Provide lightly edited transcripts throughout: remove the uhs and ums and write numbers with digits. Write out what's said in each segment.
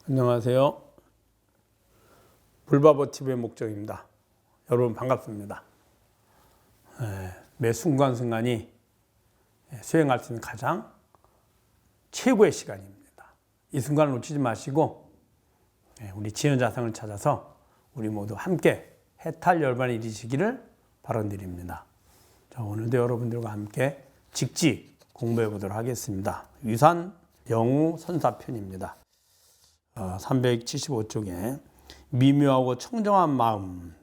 안녕하세요. 불바보TV의 목적입니다. 여러분 반갑습니다. 매 순간순간이 수행할 수 있는 가장 최고의 시간입니다. 이 순간을 놓치지 마시고 우리 지연자성을 찾아서 우리 모두 함께 해탈 열반에 이르시기를 바라드립니다. 자, 오늘도 여러분들과 함께 직지 공부해 보도록 하겠습니다. 위산 영우 선사편입니다. 375쪽에 미묘하고 청정한 마음.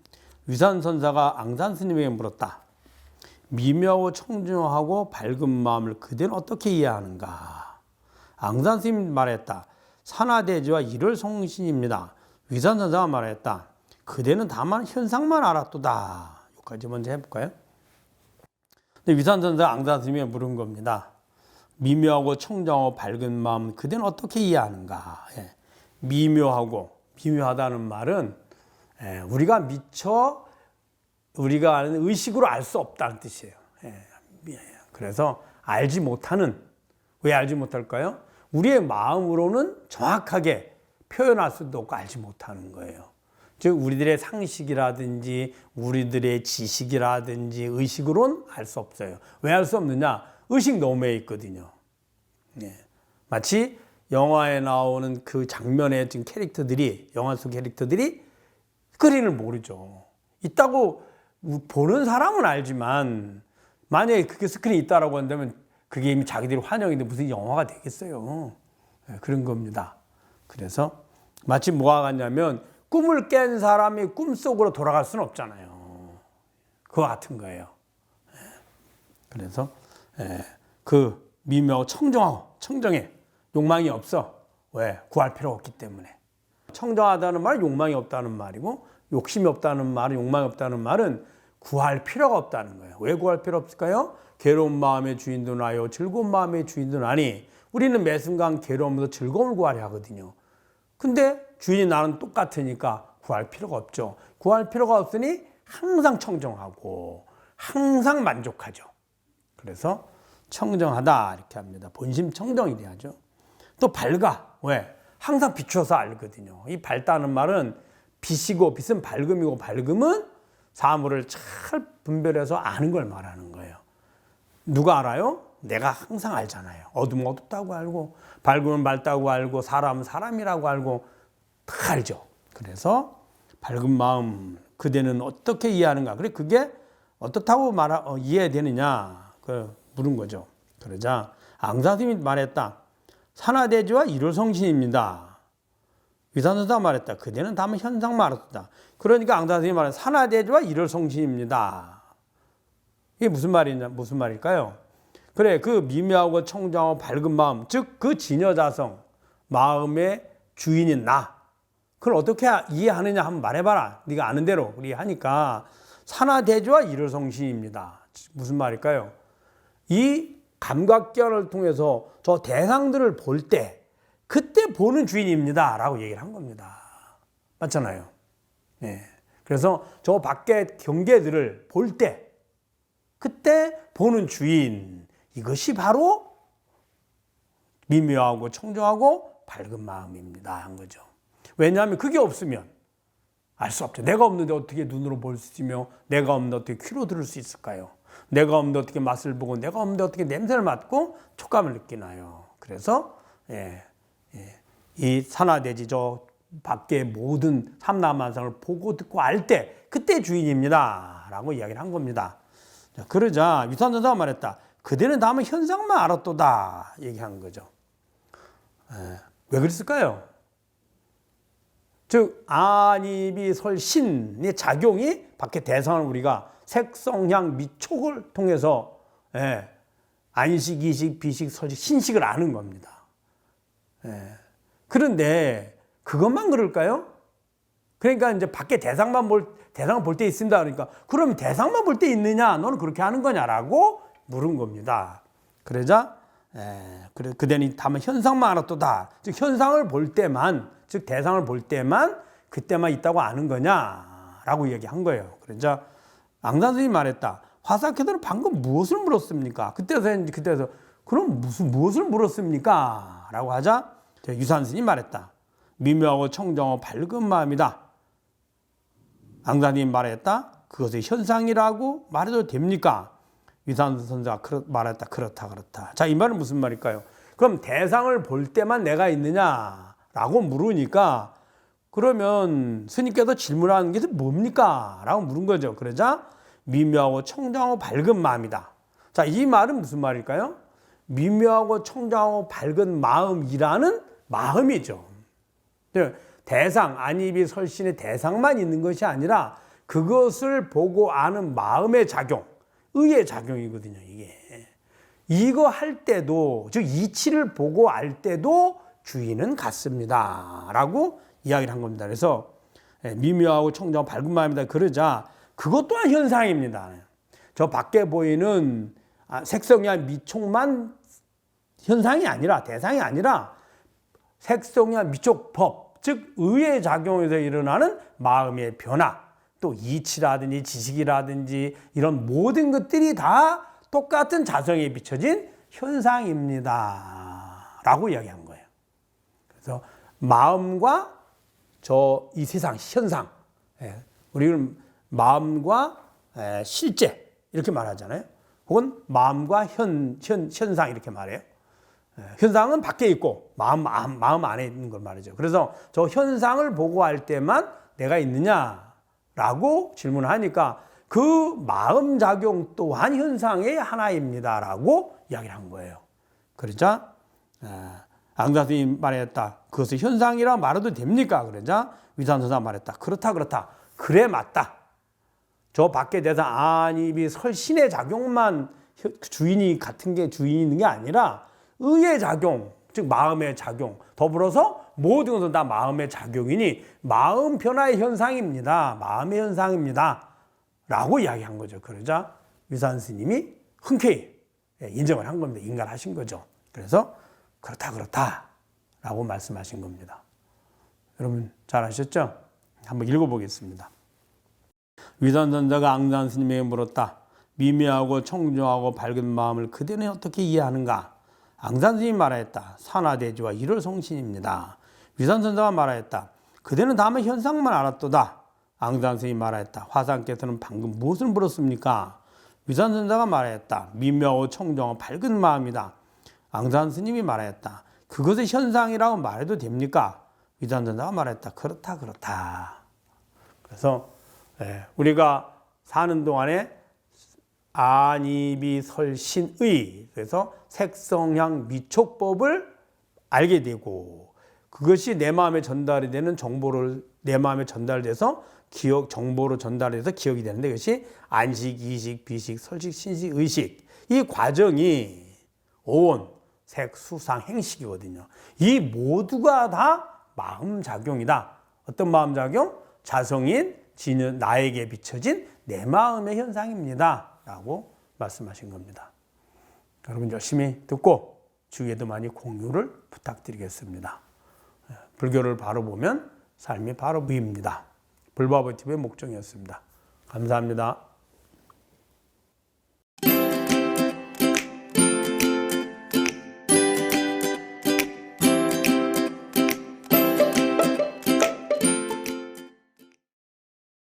위산 선사가 앙산 스님에게 물었다. 미묘하고 청정하고 밝은 마음을 그대는 어떻게 이해하는가? 앙산 스님이 말했다. 산화대지와 일월성신입니다. 위산 선사가 말했다. 그대는 다만 현상만 알았도다. 여기까지 먼저 해볼까요? 위산 선사가 앙산 스님에게 물은 겁니다. 미묘하고 청정하고 밝은 마음 그대는 어떻게 이해하는가? 미묘하다는 말은 우리가 미처 우리가 아는 의식으로 알 수 없다는 뜻이에요. 그래서 알지 못하는, 왜 알지 못할까요? 우리의 마음으로는 정확하게 표현할 수도 없고 알지 못하는 거예요. 즉 우리들의 상식이라든지 우리들의 지식이라든지 의식으로는 알 수 없어요. 왜 알 수 없느냐? 의식 너머에 있거든요. 마치 영화에 나오는 그 장면의 지금 캐릭터들이, 영화 속 캐릭터들이 스크린을 모르죠. 있다고 보는 사람은 알지만 만약에 그게 스크린이 있다라고 한다면 그게 이미 자기들이 환영인데 무슨 영화가 되겠어요. 그런 겁니다. 그래서 마치 뭐가 같냐면 꿈을 깬 사람이 꿈속으로 돌아갈 수는 없잖아요. 그와 같은 거예요. 그래서 그 미묘하고 청정해. 욕망이 없어. 왜? 구할 필요가 없기 때문에. 청정하다는 말은 욕망이 없다는 말이고, 욕심이 없다는 말은, 욕망이 없다는 말은 구할 필요가 없다는 거예요. 왜 구할 필요 없을까요? 괴로운 마음의 주인도 나요, 즐거운 마음의 주인도 나니. 우리는 매 순간 괴로움에서 즐거움을 구하려 하거든요. 근데 주인이 나는 똑같으니까 구할 필요가 없죠. 구할 필요가 없으니 항상 청정하고 항상 만족하죠. 그래서 청정하다 이렇게 합니다. 본심 청정이라 하죠. 또 밝아. 왜? 항상 비추어서 알거든요. 이 밝다는 말은 빛이고 빛은 밝음이고 밝음은 사물을 잘 분별해서 아는 걸 말하는 거예요. 누가 알아요? 내가 항상 알잖아요. 어둠은 어둡다고 알고 밝음은 밝다고 알고 사람은 사람이라고 알고 다 알죠. 그래서 밝은 마음 그대는 어떻게 이해하는가? 그래 그게 어떻다고 이해되느냐? 물은 거죠. 그러자 앙사스님이 말했다. 산화대지와 일월성신입니다. 위산선사가 말했다. 그대는 다만 현상만 알았다. 그러니까 앙사스님이 말했다. 산화대지와 일월성신입니다. 이게 무슨 말일까요? 그래 그 미묘하고 청정하고 밝은 마음, 즉 그 진여자성, 마음의 주인인 나. 그걸 어떻게 이해하느냐 한번 말해봐라. 네가 아는 대로 우리 하니까 산화대지와 일월성신입니다. 무슨 말일까요? 이 감각견을 통해서 저 대상들을 볼 때 그때 보는 주인입니다 라고 얘기를 한 겁니다. 맞잖아요. 그래서 저 밖의 경계들을 볼 때 그때 보는 주인, 이것이 바로 미묘하고 청정하고 밝은 마음입니다 한 거죠. 왜냐하면 그게 없으면 알 수 없죠. 내가 없는데 어떻게 눈으로 볼 수 있으며 내가 없는데 어떻게 귀로 들을 수 있을까요? 내가 없는데 어떻게 맛을 보고 내가 없는데 어떻게 냄새를 맡고 촉감을 느끼나요? 그래서 이 산화대지 저 밖의 모든 삼라만상을 보고 듣고 알 때 그때 주인입니다 라고 이야기를 한 겁니다. 자, 그러자 위산선사가 말했다. 그대는 다만 현상만 알았도다 얘기한 거죠. 왜 그랬을까요? 즉 안입이 설신의 작용이 밖에 대상을 우리가 색, 성, 향, 미, 촉을 통해서 안식, 이식, 비식, 서식, 신식을 아는 겁니다. 그런데 그것만 그럴까요? 그러니까 이제 밖에 대상을 볼 때 있습니다. 그러니까 그럼 대상만 볼 때 있느냐? 너는 그렇게 하는 거냐라고 물은 겁니다. 그러자 그래 그대는 다만 현상만 알았도다. 즉 현상을 볼 때만, 즉 대상을 볼 때만 그때만 있다고 아는 거냐라고 얘기한 거예요. 그러자 앙산스님이 말했다. 화사케도는 방금 무엇을 물었습니까? 그때서 그럼 무엇을 물었습니까? 라고 하자 유산스님이 말했다. 미묘하고 청정하고 밝은 마음이다. 앙상스님이 말했다. 그것의 현상이라고 말해도 됩니까? 위산선 선사가 말했다. 그렇다. 자, 이 말은 무슨 말일까요? 그럼 대상을 볼 때만 내가 있느냐라고 물으니까 그러면 스님께서 질문하는 게 뭡니까? 라고 물은 거죠. 그러자 미묘하고 청정하고 밝은 마음이다. 자, 이 말은 무슨 말일까요? 미묘하고 청정하고 밝은 마음이라는 마음이죠. 대상, 안입이 설신의 대상만 있는 것이 아니라 그것을 보고 아는 마음의 작용, 의의 작용이거든요, 이게. 이거 할 때도, 즉 이치를 보고 알 때도 주인은 같습니다. 라고 이야기를 한 겁니다. 그래서 미묘하고 청정하고 밝은 마음이다. 그러자 그것 또한 현상입니다. 저 밖에 보이는 색성이나 미촉만 현상이 아니라, 대상이 아니라 색성이나 미촉법, 즉 의의 작용에서 일어나는 마음의 변화, 또 이치라든지 지식이라든지 이런 모든 것들이 다 똑같은 자성에 비춰진 현상입니다. 라고 이야기한 거예요. 그래서 마음과 이 세상, 현상, 우리는 마음과 실제 이렇게 말하잖아요. 혹은 마음과 현상 이렇게 말해요. 현상은 밖에 있고 마음 안에 있는 걸 말이죠. 그래서 저 현상을 보고 할 때만 내가 있느냐라고 질문을 하니까 그 마음작용 또한 현상의 하나입니다라고 이야기를 한 거예요. 그러자 앙상스님이 말했다. 그것을 현상이라 말해도 됩니까? 그러자 위산선사가 말했다. 그렇다. 그래 맞다. 저 밖에 대상 안입이 설신의 작용만 주인이 같은 게 주인이 있는 게 아니라 의의 작용, 즉 마음의 작용, 더불어서 모든 것은 다 마음의 작용이니 마음 변화의 현상입니다. 마음의 현상입니다. 라고 이야기한 거죠. 그러자 위산 스님이 흔쾌히 인정을 한 겁니다. 인가하신 거죠. 그래서 그렇다 라고 말씀하신 겁니다. 여러분 잘 아셨죠? 한번 읽어보겠습니다. 위산선자가 앙상스 스님에게 물었다. 미묘하고 청정하고 밝은 마음을 그대는 어떻게 이해하는가? 앙상스 스님이 말하였다. 산화대지와 일월성신입니다. 위산선자가 말하였다. 그대는 다만 현상만 알았도다. 앙상스 스님이 말하였다. 화상께서는 방금 무엇을 물었습니까? 위산선자가 말하였다. 미묘하고 청정하고 밝은 마음이다. 앙상스 스님이 말하였다. 그것의 현상이라고 말해도 됩니까? 위산선자가 말했다. 그렇다. 그래서 우리가 사는 동안에 안입이 설신의, 그래서 색성향 미촉법을 알게 되고 그것이 내 마음에 전달이 되는 정보를 내 마음에 전달돼서 정보로 전달해서 기억이 되는데 그것이 안식, 이식, 비식, 설식, 신식, 의식 이 과정이 오온, 색, 수상, 행식이거든요. 이 모두가 다 마음작용이다. 어떤 마음작용? 자성인 나에게 비춰진 내 마음의 현상입니다. 라고 말씀하신 겁니다. 여러분 열심히 듣고 주위에도 많이 공유를 부탁드리겠습니다. 불교를 바로 보면 삶이 바로 보입니다. 불바보TV의 목종이었습니다. 감사합니다.